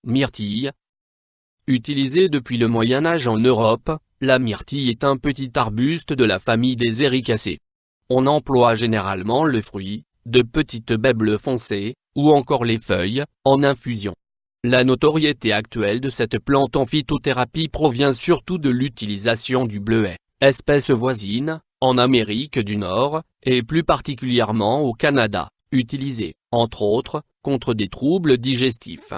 Myrtille. Utilisée depuis le Moyen-Âge en Europe, la myrtille est un petit arbuste de la famille des Ericacées. On emploie généralement le fruit, de petites baies bleu foncé, ou encore les feuilles, en infusion. La notoriété actuelle de cette plante en phytothérapie provient surtout de l'utilisation du bleuet, espèce voisine, en Amérique du Nord, et plus particulièrement au Canada, utilisée, entre autres, contre des troubles digestifs.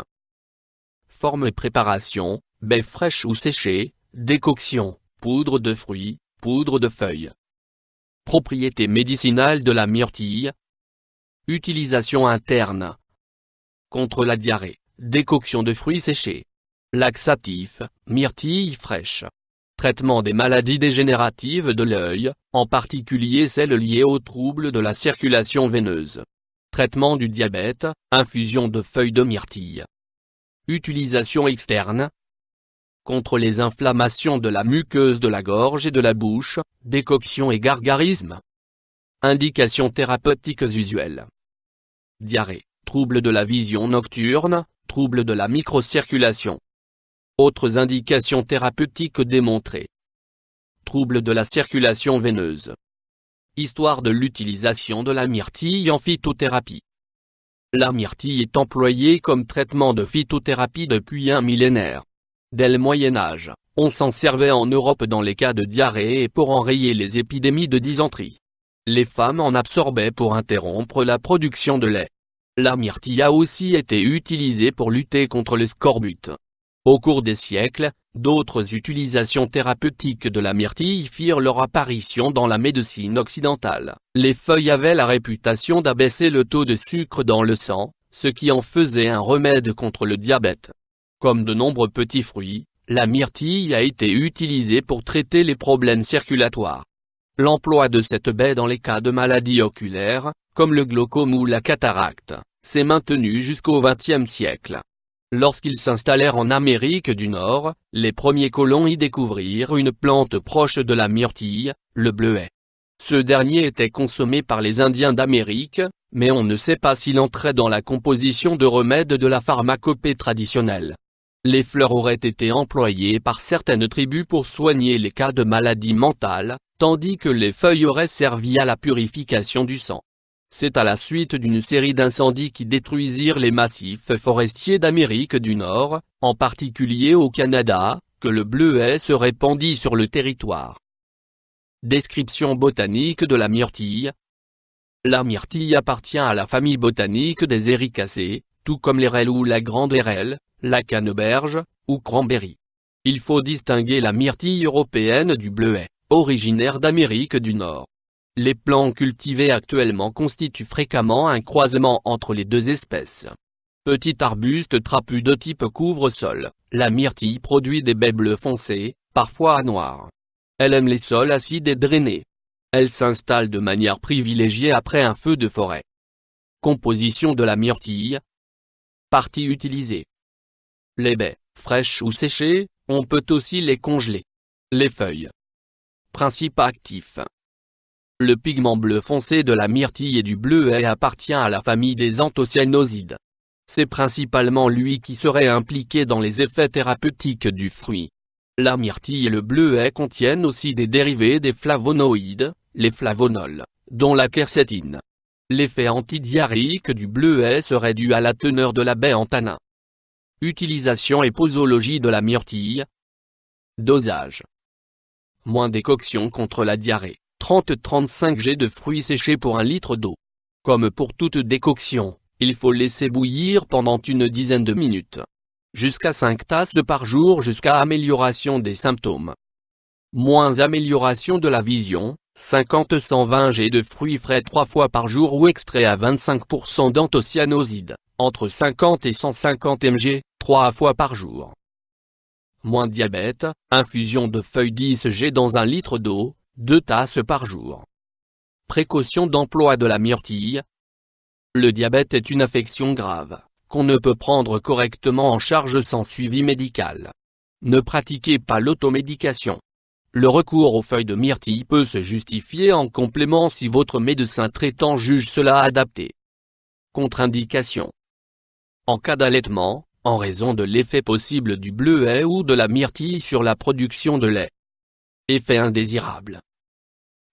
Forme et préparation, baies fraîches ou séchées, décoction, poudre de fruits, poudre de feuilles. Propriétés médicinales de la myrtille. Utilisation interne. Contre la diarrhée, décoction de fruits séchés. Laxatif, myrtille fraîche. Traitement des maladies dégénératives de l'œil, en particulier celles liées aux troubles de la circulation veineuse. Traitement du diabète, infusion de feuilles de myrtille. Utilisation externe. Contre les inflammations de la muqueuse de la gorge et de la bouche, décoction et gargarisme. Indications thérapeutiques usuelles. Diarrhée, troubles de la vision nocturne, troubles de la microcirculation. Autres indications thérapeutiques démontrées. Troubles de la circulation veineuse. Histoire de l'utilisation de la myrtille en phytothérapie. La myrtille est employée comme traitement de phytothérapie depuis un millénaire. Dès le Moyen-Âge, on s'en servait en Europe dans les cas de diarrhée et pour enrayer les épidémies de dysenterie. Les femmes en absorbaient pour interrompre la production de lait. La myrtille a aussi été utilisée pour lutter contre le scorbut. Au cours des siècles, d'autres utilisations thérapeutiques de la myrtille firent leur apparition dans la médecine occidentale. Les feuilles avaient la réputation d'abaisser le taux de sucre dans le sang, ce qui en faisait un remède contre le diabète. Comme de nombreux petits fruits, la myrtille a été utilisée pour traiter les problèmes circulatoires. L'emploi de cette baie dans les cas de maladies oculaires, comme le glaucome ou la cataracte, s'est maintenu jusqu'au XXe siècle. Lorsqu'ils s'installèrent en Amérique du Nord, les premiers colons y découvrirent une plante proche de la myrtille, le bleuet. Ce dernier était consommé par les Indiens d'Amérique, mais on ne sait pas s'il entrait dans la composition de remèdes de la pharmacopée traditionnelle. Les fleurs auraient été employées par certaines tribus pour soigner les cas de maladies mentales, tandis que les feuilles auraient servi à la purification du sang. C'est à la suite d'une série d'incendies qui détruisirent les massifs forestiers d'Amérique du Nord, en particulier au Canada, que le bleuet se répandit sur le territoire. Description botanique de la myrtille. La myrtille appartient à la famille botanique des Ericacées, tout comme l'érelle ou la grande érelle, la canneberge, ou cranberry. Il faut distinguer la myrtille européenne du bleuet, originaire d'Amérique du Nord. Les plants cultivés actuellement constituent fréquemment un croisement entre les deux espèces. Petit arbuste trapu de type couvre-sol, la myrtille produit des baies bleu foncé, parfois noires. Elle aime les sols acides et drainés. Elle s'installe de manière privilégiée après un feu de forêt. Composition de la myrtille. Parties utilisées. Les baies, fraîches ou séchées, on peut aussi les congeler. Les feuilles. Principe actif. Le pigment bleu foncé de la myrtille et du bleuet appartient à la famille des anthocyanozides. C'est principalement lui qui serait impliqué dans les effets thérapeutiques du fruit. La myrtille et le bleuet contiennent aussi des dérivés des flavonoïdes, les flavonols, dont la quercétine. L'effet antidiarrhéique du bleuet serait dû à la teneur de la baie en tanin. Utilisation et posologie de la myrtille. Dosage. Moins décoction contre la diarrhée, 30-35 g de fruits séchés pour 1 litre d'eau. Comme pour toute décoction, il faut laisser bouillir pendant une dizaine de minutes. Jusqu'à 5 tasses par jour jusqu'à amélioration des symptômes. Moins amélioration de la vision, 50-120 g de fruits frais 3 fois par jour ou extrait à 25% d'anthocyanozides, entre 50 et 150 mg, 3 fois par jour. Moins diabète, infusion de feuilles 10 g dans 1 litre d'eau, 2 tasses par jour. Précaution d'emploi de la myrtille. Le diabète est une affection grave, qu'on ne peut prendre correctement en charge sans suivi médical. Ne pratiquez pas l'automédication. Le recours aux feuilles de myrtille peut se justifier en complément si votre médecin traitant juge cela adapté. Contre-indication. En cas d'allaitement, en raison de l'effet possible du bleuet ou de la myrtille sur la production de lait. Effet indésirable.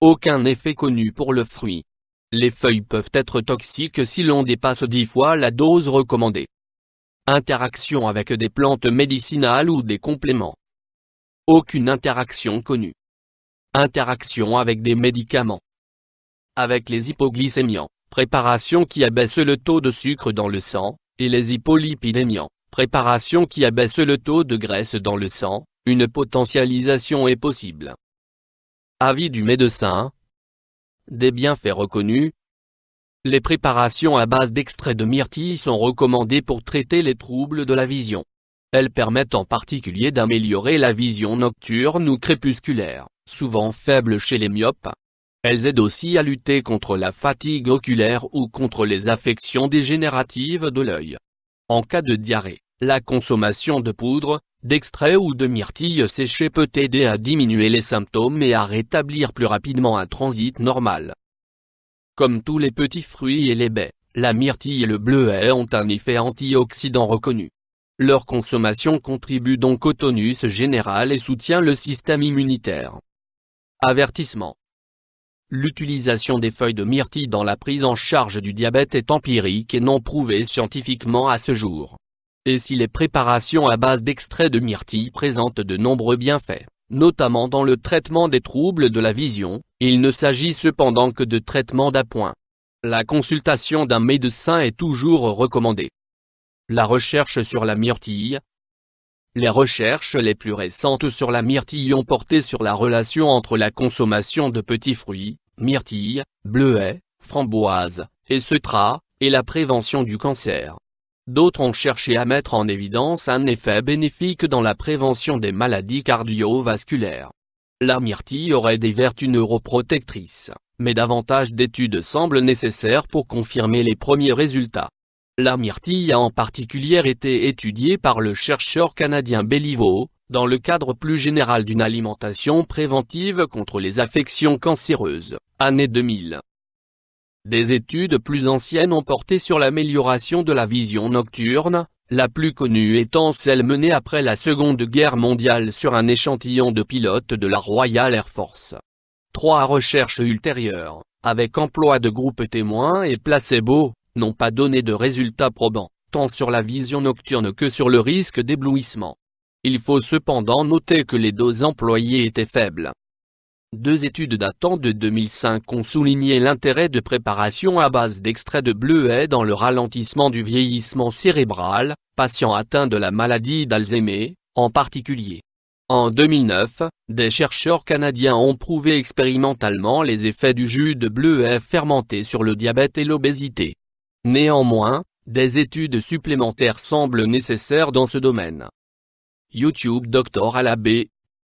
Aucun effet connu pour le fruit. Les feuilles peuvent être toxiques si l'on dépasse 10 fois la dose recommandée. Interaction avec des plantes médicinales ou des compléments. Aucune interaction connue. Interaction avec des médicaments. Avec les hypoglycémiants, préparation qui abaisse le taux de sucre dans le sang, et les hypolipidémiants, préparation qui abaisse le taux de graisse dans le sang, une potentialisation est possible. Avis du médecin. Des bienfaits reconnus. Les préparations à base d'extrait de myrtille sont recommandées pour traiter les troubles de la vision. Elles permettent en particulier d'améliorer la vision nocturne ou crépusculaire, souvent faible chez les myopes. Elles aident aussi à lutter contre la fatigue oculaire ou contre les affections dégénératives de l'œil. En cas de diarrhée, la consommation de poudre, d'extrait ou de myrtille séchée peut aider à diminuer les symptômes et à rétablir plus rapidement un transit normal. Comme tous les petits fruits et les baies, la myrtille et le bleuet ont un effet antioxydant reconnu. Leur consommation contribue donc au tonus général et soutient le système immunitaire. Avertissement. L'utilisation des feuilles de myrtille dans la prise en charge du diabète est empirique et non prouvée scientifiquement à ce jour. Et si les préparations à base d'extrait de myrtille présentent de nombreux bienfaits, notamment dans le traitement des troubles de la vision, il ne s'agit cependant que de traitements d'appoint. La consultation d'un médecin est toujours recommandée. La recherche sur la myrtille. Les recherches les plus récentes sur la myrtille ont porté sur la relation entre la consommation de petits fruits, myrtille, bleuets, framboises, et cetera, et la prévention du cancer. D'autres ont cherché à mettre en évidence un effet bénéfique dans la prévention des maladies cardiovasculaires. La myrtille aurait des vertus neuroprotectrices, mais davantage d'études semblent nécessaires pour confirmer les premiers résultats. La myrtille a en particulier été étudiée par le chercheur canadien Béliveau, dans le cadre plus général d'une alimentation préventive contre les affections cancéreuses, année 2000. Des études plus anciennes ont porté sur l'amélioration de la vision nocturne, la plus connue étant celle menée après la Seconde Guerre mondiale sur un échantillon de pilotes de la Royal Air Force. 3 recherches ultérieures, avec emploi de groupes témoins et placebo, n'ont pas donné de résultats probants, tant sur la vision nocturne que sur le risque d'éblouissement. Il faut cependant noter que les doses employées étaient faibles. 2 études datant de 2005 ont souligné l'intérêt de préparations à base d'extrait de bleuet dans le ralentissement du vieillissement cérébral, patients atteints de la maladie d'Alzheimer, en particulier. En 2009, des chercheurs canadiens ont prouvé expérimentalement les effets du jus de bleuet fermenté sur le diabète et l'obésité. Néanmoins, des études supplémentaires semblent nécessaires dans ce domaine. YouTube Dr Alabé,